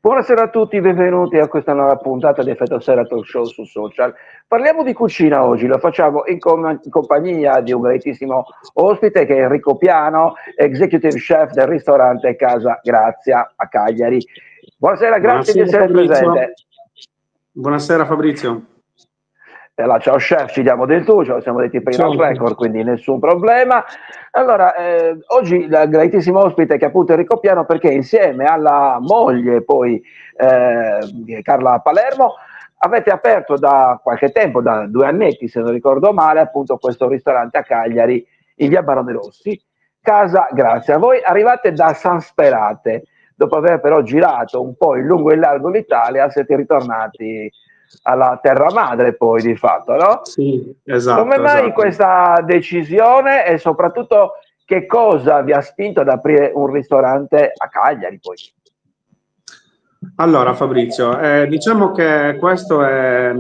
Buonasera a tutti, benvenuti a questa nuova puntata di Effetto Sera Talk Show su Social. Parliamo di cucina oggi, lo facciamo in compagnia di un graditissimo ospite che è Enrico Piano, Executive Chef del ristorante Casa Grazia a Cagliari. Buonasera, grazie di essere presente. Buonasera Fabrizio. Ciao chef, ci diamo del tu, ce lo siamo detti prima al record, quindi nessun problema. Allora, oggi il graditissimo ospite che è appunto Enrico Piano, perché insieme alla moglie poi Carla Palermo avete aperto da qualche tempo, da 2 annetti se non ricordo male, appunto questo ristorante a Cagliari in via Barone Rossi, Casa Grazia. Voi arrivate da San Sperate, dopo aver però girato un po' in lungo e in largo l'Italia, siete ritornati alla terra madre poi di fatto, no? Sì, esatto. Come mai questa decisione e soprattutto che cosa vi ha spinto ad aprire un ristorante a Cagliari poi? Allora Fabrizio, diciamo che questo è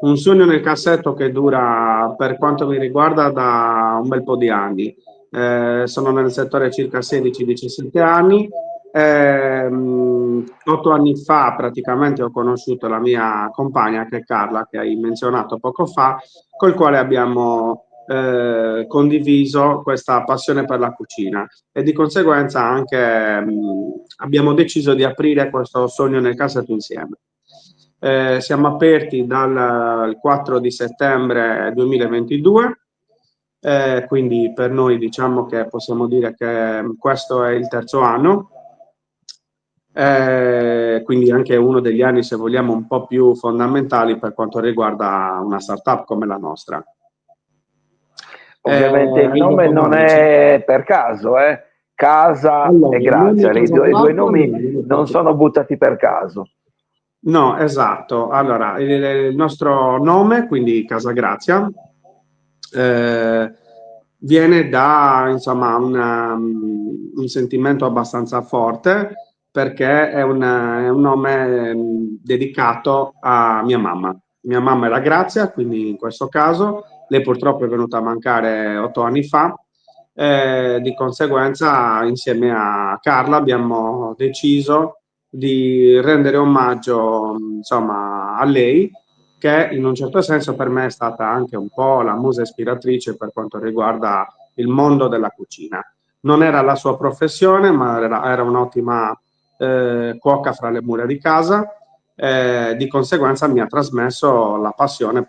un sogno nel cassetto che dura, per quanto mi riguarda, da un bel po' di anni. Sono nel settore circa 16-17 anni. 8 anni fa praticamente ho conosciuto la mia compagna, che è Carla, che hai menzionato poco fa, col quale abbiamo condiviso questa passione per la cucina e di conseguenza anche abbiamo deciso di aprire questo sogno nel cassetto insieme. Siamo aperti dal 4 di settembre 2022, quindi per noi diciamo che possiamo dire che questo è il terzo anno, quindi anche uno degli anni, se vogliamo, un po' più fondamentali per quanto riguarda una startup come la nostra. Ovviamente il nome non è per caso, Casa allora, e Grazia, i due nomi non sono buttati per caso. No, esatto. Allora, il nostro nome, quindi Casa Grazia, viene da, insomma, un sentimento abbastanza forte, perché è un nome dedicato a mia mamma. Mia mamma era Grazia, quindi in questo caso lei purtroppo è venuta a mancare 8 anni fa. Di conseguenza, insieme a Carla abbiamo deciso di rendere omaggio, insomma, a lei, che in un certo senso per me è stata anche un po' la musa ispiratrice per quanto riguarda il mondo della cucina. Non era la sua professione, ma era un'ottima cuoca fra le mura di casa. Di conseguenza mi ha trasmesso la passione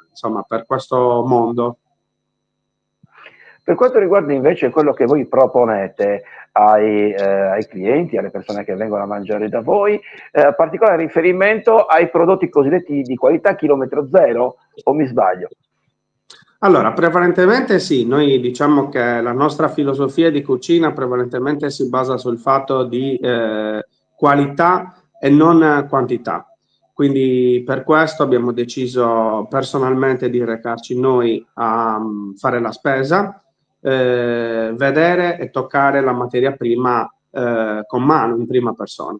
insomma, per questo mondo. Per quanto riguarda invece quello che voi proponete ai clienti, alle persone che vengono a mangiare da voi, particolare riferimento ai prodotti cosiddetti di qualità chilometro zero, o mi sbaglio? Allora, prevalentemente sì, noi diciamo che la nostra filosofia di cucina prevalentemente si basa sul fatto di qualità e non quantità. Quindi per questo abbiamo deciso personalmente di recarci noi a fare la spesa, vedere e toccare la materia prima con mano, in prima persona.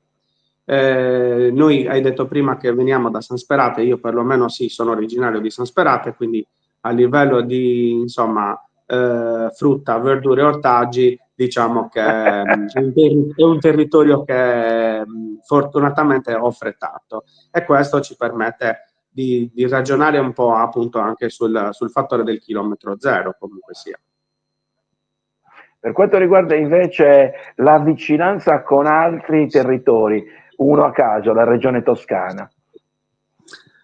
Noi hai detto prima che veniamo da San Sperate, io perlomeno sì, sono originario di San Sperate, quindi a livello di, insomma, frutta, verdure e ortaggi, diciamo che è un territorio che fortunatamente offre tanto, e questo ci permette di ragionare un po' appunto anche sul fattore del chilometro zero, comunque sia. Per quanto riguarda invece la vicinanza con altri territori, uno a caso, la regione Toscana.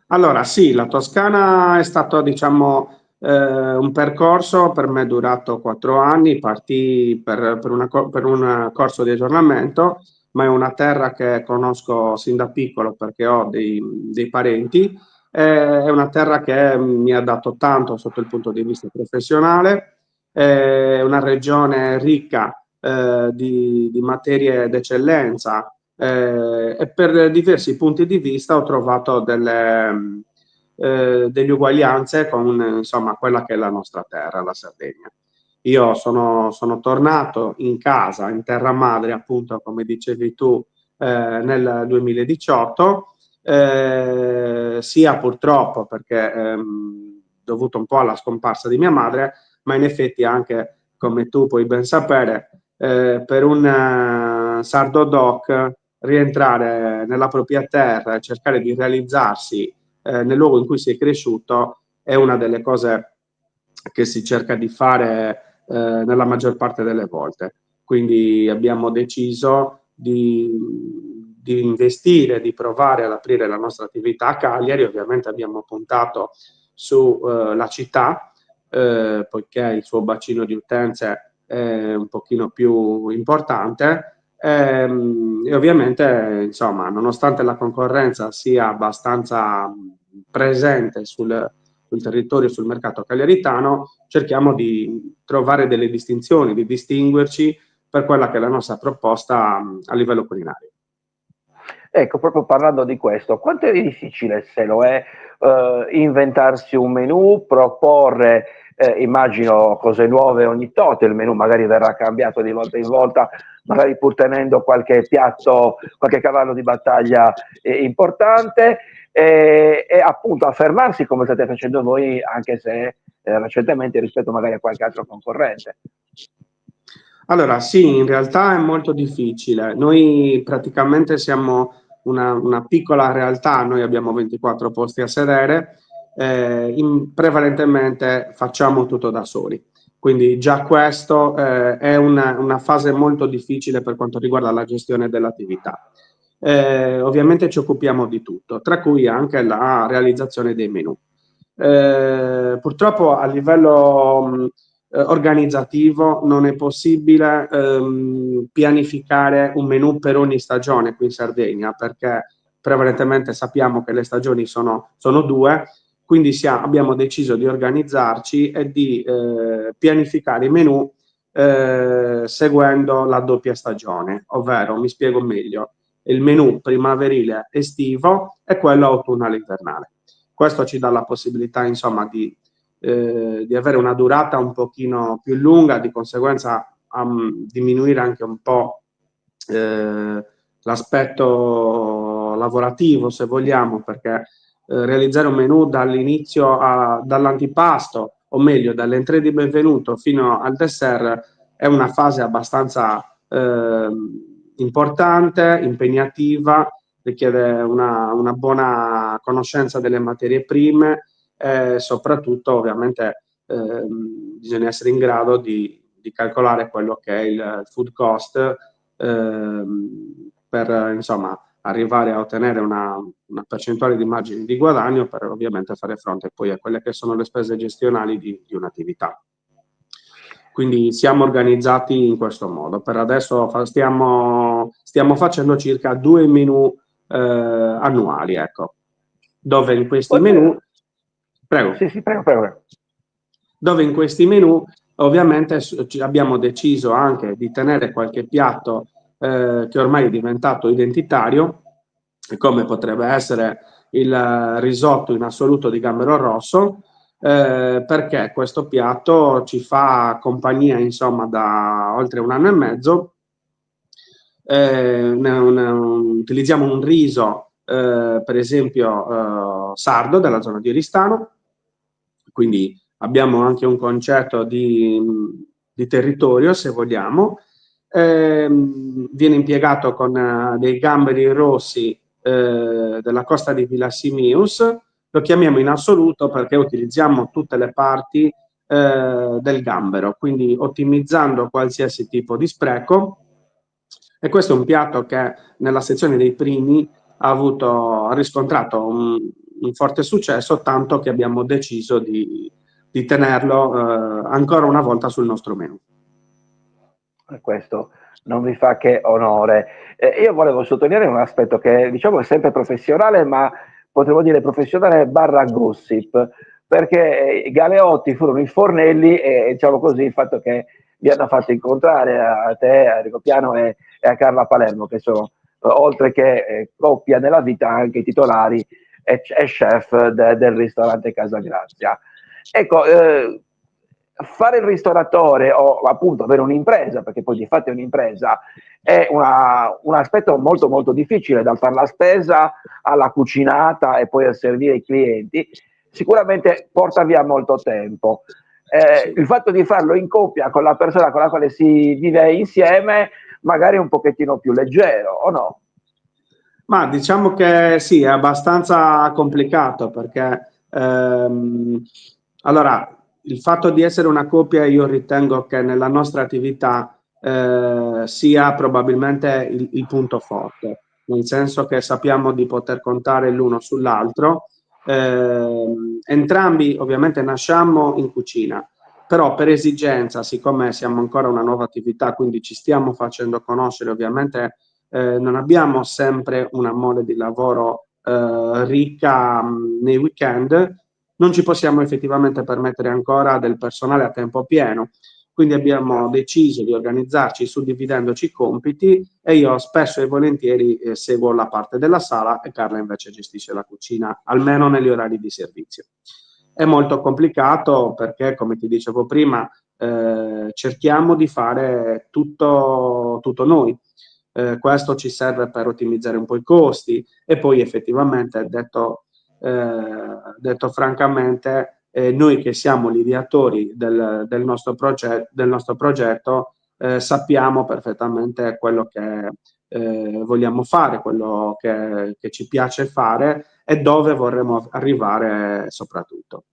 Allora, sì, la Toscana è stato, diciamo, un percorso per me durato 4 anni. Partì per un corso di aggiornamento, ma è una terra che conosco sin da piccolo perché ho dei parenti. È una terra che mi ha dato tanto sotto il punto di vista professionale. È una regione ricca di materie d'eccellenza, e per diversi punti di vista ho trovato delle uguaglianze con, insomma, quella che è la nostra terra, la Sardegna. Io sono tornato in casa, in terra madre, appunto, come dicevi tu, nel 2018, sia purtroppo perché dovuto un po' alla scomparsa di mia madre, ma in effetti anche, come tu puoi ben sapere, per un sardo doc rientrare nella propria terra e cercare di realizzarsi nel luogo in cui si è cresciuto è una delle cose che si cerca di fare nella maggior parte delle volte. Quindi abbiamo deciso di investire, di provare ad aprire la nostra attività a Cagliari. Ovviamente abbiamo puntato sulla città, poiché il suo bacino di utenze è un pochino più importante. E ovviamente, insomma, nonostante la concorrenza sia abbastanza presente sul territorio, sul mercato cagliaritano, cerchiamo di trovare delle distinzioni, di distinguerci per quella che è la nostra proposta a livello culinario. Ecco, proprio parlando di questo, quanto è difficile, se lo è, inventarsi un menù, proporre, immagino, cose nuove ogni tot, il menù magari verrà cambiato di volta in volta, magari pur tenendo qualche piatto, qualche cavallo di battaglia importante, e appunto affermarsi come state facendo voi, anche se recentemente rispetto magari a qualche altro concorrente. Allora, sì, in realtà è molto difficile. Noi praticamente siamo una piccola realtà, noi abbiamo 24 posti a sedere, prevalentemente facciamo tutto da soli. Quindi già questo è una fase molto difficile per quanto riguarda la gestione dell'attività. Ovviamente ci occupiamo di tutto, tra cui anche la realizzazione dei menù. Purtroppo a livello organizzativo non è possibile pianificare un menù per ogni stagione qui in Sardegna, perché prevalentemente sappiamo che le stagioni sono due, quindi abbiamo deciso di organizzarci e di pianificare i menù seguendo la doppia stagione, ovvero, mi spiego meglio, il menù primaverile estivo e quello autunnale invernale. Questo ci dà la possibilità, insomma, di avere una durata un pochino più lunga, di conseguenza diminuire anche un po' l'aspetto lavorativo, se vogliamo, perché realizzare un menù dall'inizio dall'antipasto, o meglio dall'entrée di benvenuto fino al dessert, è una fase abbastanza importante, impegnativa, richiede una buona conoscenza delle materie prime e soprattutto ovviamente bisogna essere in grado di calcolare quello che è il food cost per insomma arrivare a ottenere una percentuale di margine di guadagno per ovviamente fare fronte poi a quelle che sono le spese gestionali di un'attività. Quindi siamo organizzati in questo modo. Per adesso stiamo facendo circa 2 menù annuali, ecco, dove in questi menù prego. Sì, prego. Dove in questi menù ovviamente abbiamo deciso anche di tenere qualche piatto che ormai è diventato identitario, come potrebbe essere il risotto in assoluto di gambero rosso, perché questo piatto ci fa compagnia insomma da oltre 1 anno e mezzo. Utilizziamo un riso per esempio sardo della zona di Oristano, quindi abbiamo anche un concetto di territorio, se vogliamo. Viene impiegato con dei gamberi rossi della costa di Villasimius. Lo chiamiamo in assoluto perché utilizziamo tutte le parti del gambero, quindi ottimizzando qualsiasi tipo di spreco. E questo è un piatto che nella sezione dei primi ha riscontrato un forte successo, tanto che abbiamo deciso di tenerlo ancora una volta sul nostro menù. Questo non mi fa che onore. Io volevo sottolineare un aspetto che diciamo è sempre professionale, ma potremmo dire professionale barra gossip, perché Galeotti furono i fornelli e diciamo così il fatto che vi hanno fatto incontrare a te, a Enrico Piano e a Carla Palermo, che sono oltre che coppia nella vita anche titolari e chef del ristorante Casa Grazia. Ecco, fare il ristoratore o appunto avere un'impresa, perché poi di fatto è un'impresa, è un aspetto molto molto difficile, dal fare la spesa alla cucinata e poi a servire i clienti, sicuramente porta via molto tempo. Il fatto di farlo in coppia con la persona con la quale si vive insieme magari è un pochettino più leggero, o no? Ma diciamo che sì, è abbastanza complicato perché allora il fatto di essere una coppia io ritengo che nella nostra attività sia probabilmente il punto forte, nel senso che sappiamo di poter contare l'uno sull'altro. Entrambi ovviamente nasciamo in cucina, però per esigenza, siccome siamo ancora una nuova attività, quindi ci stiamo facendo conoscere, ovviamente non abbiamo sempre una mole di lavoro ricca nei weekend, non ci possiamo effettivamente permettere ancora del personale a tempo pieno. Quindi abbiamo deciso di organizzarci suddividendoci i compiti e io spesso e volentieri seguo la parte della sala e Carla invece gestisce la cucina, almeno negli orari di servizio. È molto complicato perché, come ti dicevo prima, cerchiamo di fare tutto noi. Questo ci serve per ottimizzare un po' i costi e poi effettivamente, detto francamente, noi che siamo l'ideatori del nostro progetto sappiamo perfettamente quello che vogliamo fare, quello che ci piace fare e dove vorremmo arrivare soprattutto.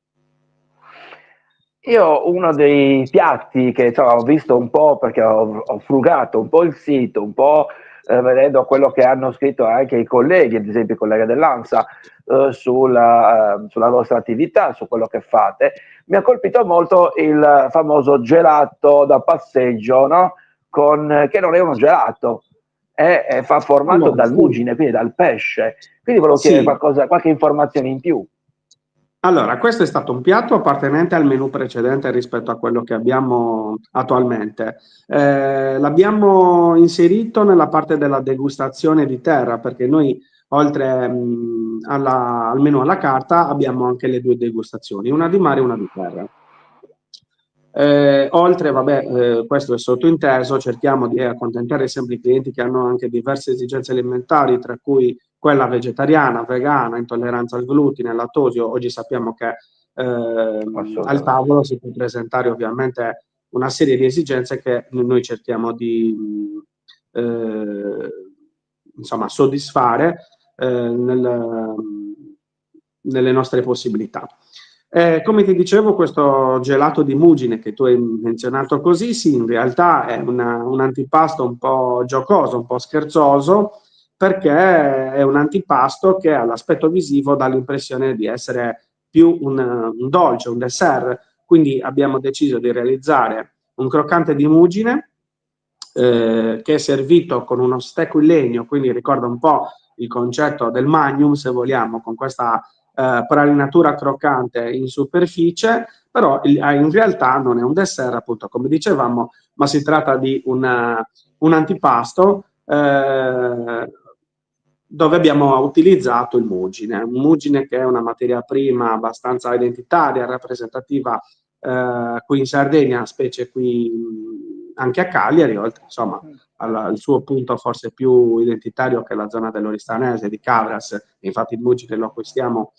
Io uno dei piatti che insomma, ho visto un po' perché ho frugato un po' il sito, un po' vedendo quello che hanno scritto anche i colleghi, ad esempio i colleghi dell'ANSA, sulla vostra attività, su quello che fate, mi ha colpito molto il famoso gelato da passeggio, no? Che non è uno gelato, è formato Allora, dal sì, mugine, quindi dal pesce. Quindi volevo chiedere sì. qualche informazione in più. Allora, questo è stato un piatto appartenente al menù precedente rispetto a quello che abbiamo attualmente. L'abbiamo inserito nella parte della degustazione di terra, perché noi, oltre al menù alla carta, abbiamo anche le due degustazioni, una di mare e una di terra. Oltre, vabbè, questo è sottointeso, cerchiamo di accontentare sempre i clienti che hanno anche diverse esigenze alimentari, tra cui quella vegetariana, vegana, intolleranza al glutine, al lattosio. Oggi sappiamo che al Assolutamente. tavolo si può presentare ovviamente una serie di esigenze che noi cerchiamo di eh, insomma, soddisfare nelle nostre possibilità. Come ti dicevo, questo gelato di mugine che tu hai menzionato così, sì, in realtà è un antipasto un po' giocoso, un po' scherzoso, perché è un antipasto che all'aspetto visivo dà l'impressione di essere più un dolce, un dessert. Quindi abbiamo deciso di realizzare un croccante di mugine che è servito con uno stecco in legno, quindi ricorda un po' il concetto del magnum, se vogliamo, con questa pralinatura croccante in superficie, però in realtà non è un dessert, appunto, come dicevamo, ma si tratta di un antipasto dove abbiamo utilizzato il mugine che è una materia prima abbastanza identitaria, rappresentativa qui in Sardegna, specie qui anche a Cagliari, oltre insomma al suo punto forse più identitario che è la zona dell'Oristanese, di Cabras, infatti il mugine lo acquistiamo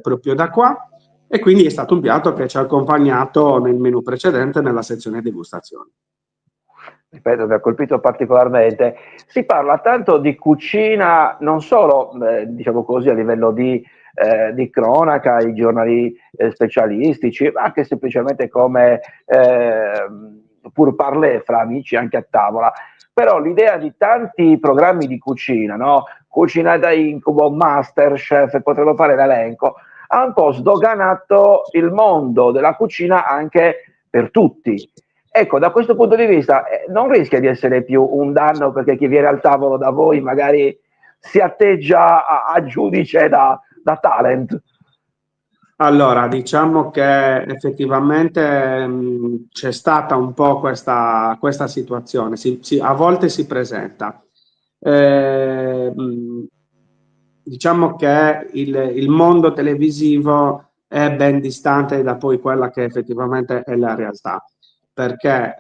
proprio da qua, e quindi è stato un piatto che ci ha accompagnato nel menù precedente nella sezione degustazione. Ripeto, mi ha colpito particolarmente. Si parla tanto di cucina, non solo, diciamo così, a livello di cronaca, i giornali specialistici, ma anche semplicemente come pur parler fra amici anche a tavola. Però l'idea di tanti programmi di cucina, no? Cucina da incubo, Masterchef, e potremmo fare l'elenco, ha un po' sdoganato il mondo della cucina anche per tutti. Ecco, da questo punto di vista non rischia di essere più un danno perché chi viene al tavolo da voi magari si atteggia a giudice da talent. Allora, diciamo che effettivamente c'è stata un po' questa situazione, a volte si presenta. Diciamo che il mondo televisivo è ben distante da poi quella che effettivamente è la realtà, perché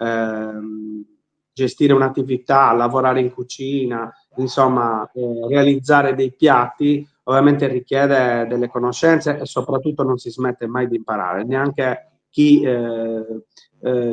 gestire un'attività, lavorare in cucina, insomma, realizzare dei piatti ovviamente richiede delle conoscenze e soprattutto non si smette mai di imparare, neanche chi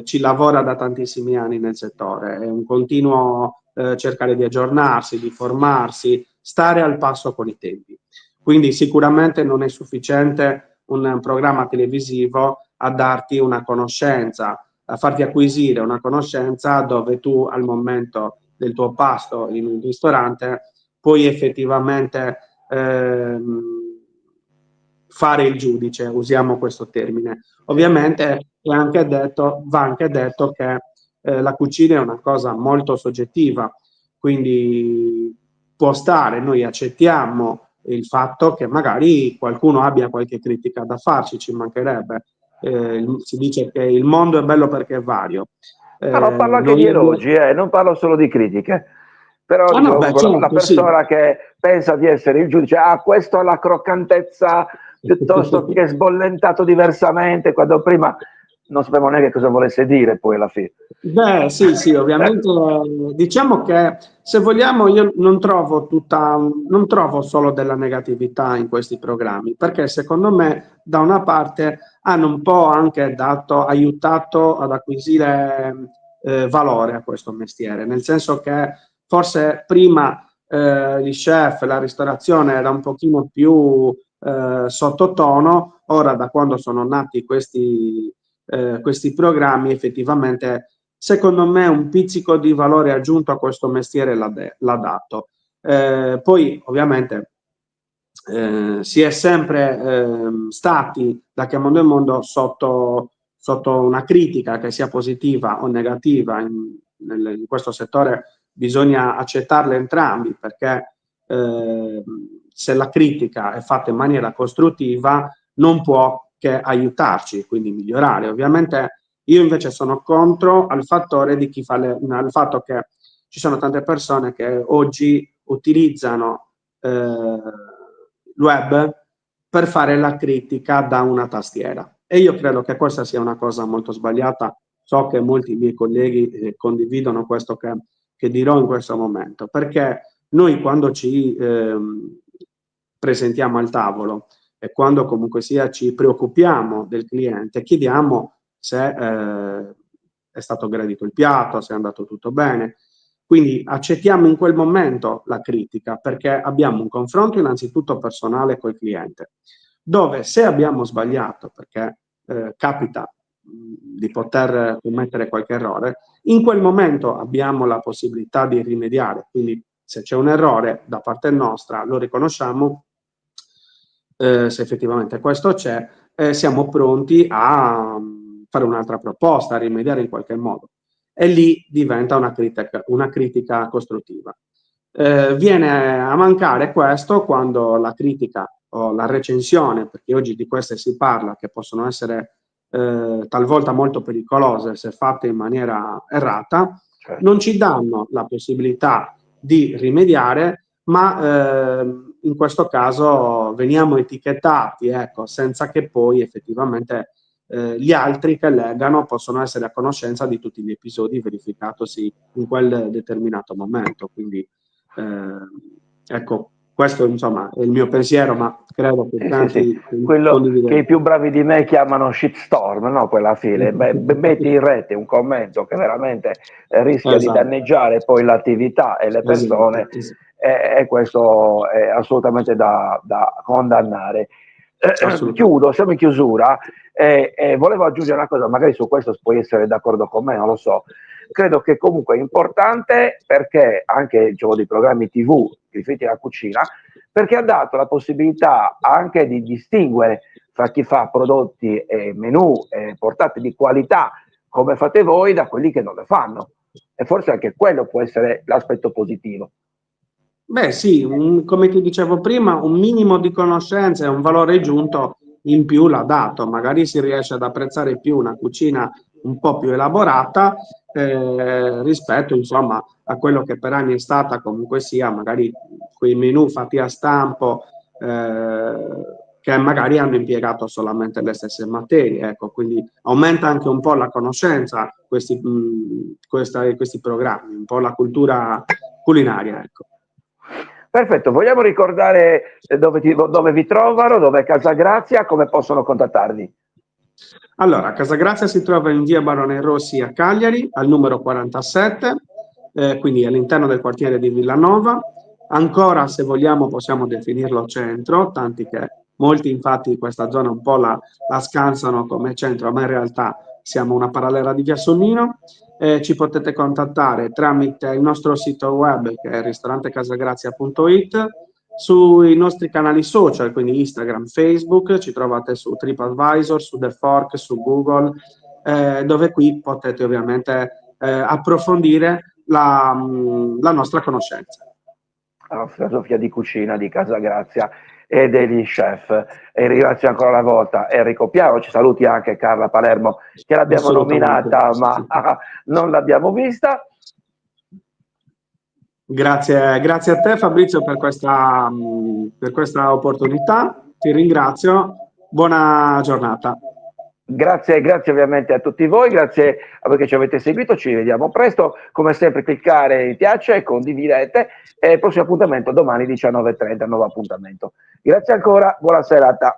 ci lavora da tantissimi anni nel settore. È un continuo cercare di aggiornarsi, di formarsi, stare al passo con i tempi. Quindi sicuramente non è sufficiente un programma televisivo a darti una conoscenza, a farti acquisire una conoscenza dove tu al momento del tuo pasto in un ristorante puoi effettivamente fare il giudice, usiamo questo termine. Ovviamente va anche detto che la cucina è una cosa molto soggettiva, quindi può stare, noi accettiamo il fatto che magari qualcuno abbia qualche critica da farci, ci mancherebbe. Si dice che il mondo è bello perché è vario. Ma non parlo anche di elogi, non parlo solo di critiche. Però no, beh, certo, la persona sì, che pensa di essere il giudice, questo ha la croccantezza piuttosto che sbollentato diversamente, quando prima non sapevo neanche cosa volesse dire poi alla fine. Beh, sì, ovviamente diciamo che se vogliamo io non trovo solo della negatività in questi programmi, perché secondo me da una parte hanno un po' anche aiutato ad acquisire valore a questo mestiere, nel senso che forse prima gli chef, la ristorazione era un pochino più sottotono, ora da quando sono nati questi programmi effettivamente secondo me un pizzico di valore aggiunto a questo mestiere l'ha dato. Poi ovviamente si è sempre stati da che mondo è mondo sotto una critica, che sia positiva o negativa in questo settore bisogna accettarle entrambi, perché se la critica è fatta in maniera costruttiva non può che aiutarci, quindi migliorare. Ovviamente io invece sono contro al fattore di al fatto che ci sono tante persone che oggi utilizzano il web per fare la critica da una tastiera. E io credo che questa sia una cosa molto sbagliata. So che molti miei colleghi condividono questo che dirò in questo momento, perché noi quando ci presentiamo al tavolo e quando comunque sia ci preoccupiamo del cliente, chiediamo se è stato gradito il piatto, se è andato tutto bene. Quindi accettiamo in quel momento la critica perché abbiamo un confronto innanzitutto personale col cliente, dove se abbiamo sbagliato, perché capita di poter commettere qualche errore, in quel momento abbiamo la possibilità di rimediare. Quindi se c'è un errore da parte nostra lo riconosciamo, se effettivamente questo c'è, siamo pronti a fare un'altra proposta, a rimediare in qualche modo. E lì diventa una critica costruttiva. Viene a mancare questo quando la critica o la recensione, perché oggi di queste si parla, che possono essere talvolta molto pericolose se fatte in maniera errata, non ci danno la possibilità di rimediare, ma in questo caso veniamo etichettati, ecco, senza che poi effettivamente gli altri che leggano possono essere a conoscenza di tutti gli episodi verificatosi in quel determinato momento. Quindi ecco, questo insomma è il mio pensiero, ma credo che tanti quello che i più condivideranno. bravi di me chiamano shitstorm, no? Poi alla fine metti in rete un commento che veramente rischia di Esatto. danneggiare poi l'attività e le persone, Esatto. e questo è assolutamente da condannare. Chiudo, siamo in chiusura, volevo aggiungere una cosa, magari su questo puoi essere d'accordo con me, non lo so. Credo che comunque è importante, perché anche diciamo, dei programmi TV riferiti alla cucina, perché ha dato la possibilità anche di distinguere fra chi fa prodotti e menù e portate di qualità come fate voi da quelli che non le fanno, e forse anche quello può essere l'aspetto positivo. Beh sì, come ti dicevo prima, un minimo di conoscenza e un valore aggiunto in più l'ha dato, magari si riesce ad apprezzare più una cucina un po' più elaborata rispetto insomma a quello che per anni è stata comunque sia magari quei menù fatti a stampo che magari hanno impiegato solamente le stesse materie, ecco, quindi aumenta anche un po' la conoscenza questi programmi, un po' la cultura culinaria, ecco. Perfetto, vogliamo ricordare dove vi trovano, dove è Casa Grazia, come possono contattarvi? Allora, Casa Grazia si trova in via Barone Rossi a Cagliari, al numero 47, quindi all'interno del quartiere di Villanova. Ancora, se vogliamo, possiamo definirlo centro, tanti che molti infatti questa zona un po' la scansano come centro, ma in realtà siamo una parallela di Via Sonnino. Ci potete contattare tramite il nostro sito web, che è ristorantecasagrazia.it, sui nostri canali social, quindi Instagram, Facebook, ci trovate su TripAdvisor, su The Fork, su Google, dove qui potete ovviamente approfondire la nostra conoscenza. La filosofia di cucina di Casagrazia e degli chef. E ringrazio ancora una volta Enrico Piaro, ci saluti anche Carla Palermo, che l'abbiamo nominata ma non l'abbiamo vista. Grazie, grazie a te Fabrizio per questa opportunità, ti ringrazio, buona giornata. Grazie, grazie ovviamente a tutti voi, grazie a voi che ci avete seguito, ci vediamo presto, come sempre cliccare mi piace, condividete e il prossimo appuntamento domani 19:30, nuovo appuntamento. Grazie ancora, buona serata.